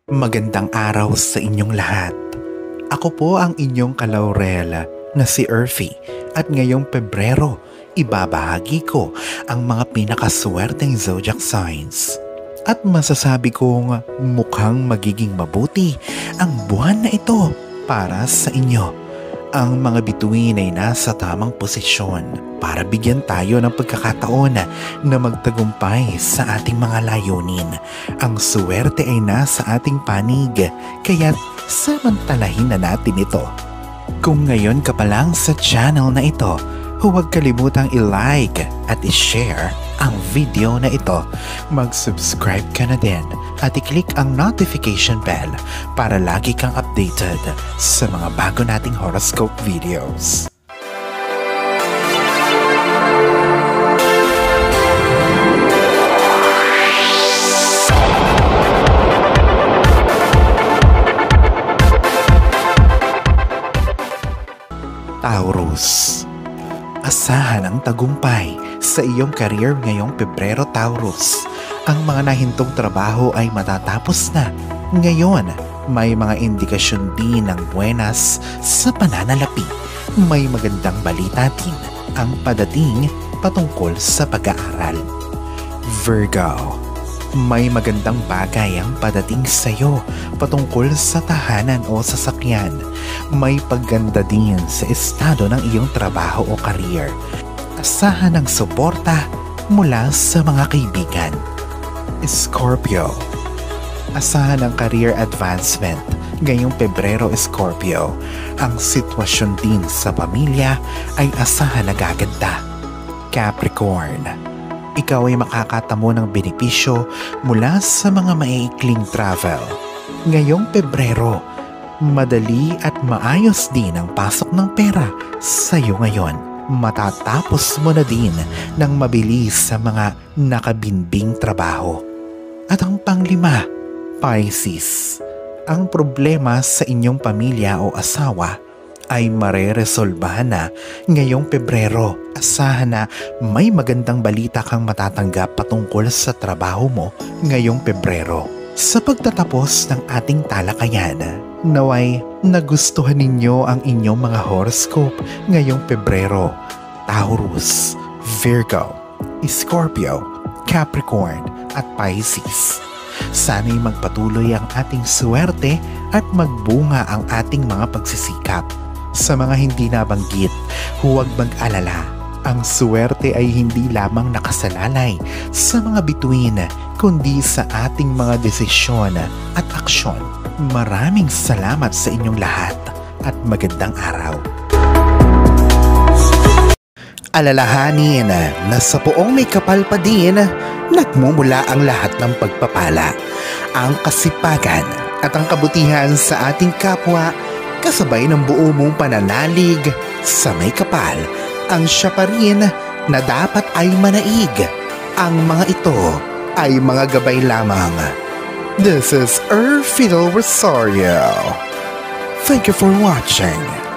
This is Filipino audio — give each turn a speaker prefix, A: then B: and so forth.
A: Magandang araw sa inyong lahat. Ako po ang inyong kalaurel na si Earthy at ngayong Pebrero, ibabahagi ko ang mga pinakaswerteng zodiac signs. At masasabi kong mukhang magiging mabuti ang buwan na ito para sa inyo. Ang mga bituin ay nasa tamang posisyon para bigyan tayo ng pagkakataon na magtagumpay sa ating mga layunin. Ang suwerte ay nasa ating panig, kaya't samantalahin na natin ito. Kung ngayon ka pa lang sa channel na ito, huwag kalimutang i-like at i-share ang video na ito. Mag-subscribe ka na din at i-click ang notification bell para lagi kang updated sa mga bago nating horoscope videos. Taurus. Asahan ang tagumpay sa iyong career ngayong Pebrero, Taurus. Ang mga nahintong trabaho ay matatapos na. Ngayon, may mga indikasyon din ng buenas sa pananalapi. May magandang balita din ang padating patungkol sa pag-aaral. Virgo. May magandang bagay ang padating sa iyo patungkol sa tahanan o sasakyan. May pagganda din sa estado ng iyong trabaho o career. Asahan ang suporta mula sa mga kaibigan. Scorpio. Asahan ang career advancement ngayong Pebrero, Scorpio. Ang sitwasyon din sa pamilya ay asahan na gaganda. Capricorn. Ikaw ay makakatamo ng benepisyo mula sa mga maiikling travel. Ngayong Pebrero, madali at maayos din ang pasok ng pera sa iyo ngayon. Matatapos mo na din ng mabilis sa mga nakabinbing trabaho. At ang panglima, Pisces. Ang problema sa inyong pamilya o asawa ay mareresolbahan na ngayong Pebrero. Asahan na may magandang balita kang matatanggap patungkol sa trabaho mo ngayong Pebrero. Sa pagtatapos ng ating talakayan, naway nagustuhan ninyo ang inyong mga horoscope ngayong Pebrero. Taurus, Virgo, Scorpio, Capricorn at Pisces. Sana'y magpatuloy ang ating swerte at magbunga ang ating mga pagsisikap. Sa mga hindi nabanggit, huwag mag-alala. Ang swerte ay hindi lamang nakasalalay sa mga bituin, kundi sa ating mga desisyon at aksyon. Maraming salamat sa inyong lahat at magandang araw. Alalahanin na sa poong may kapal pa din, nagmumula ang lahat ng pagpapala, ang kasipagan at ang kabutihan sa ating kapwa, kasabay ng buo mong pananalig sa may kapal. Ang siya pa rin na dapat ay manaig. Ang mga ito ay mga gabay lamang. This is Earthy Rosario. Thank you for watching.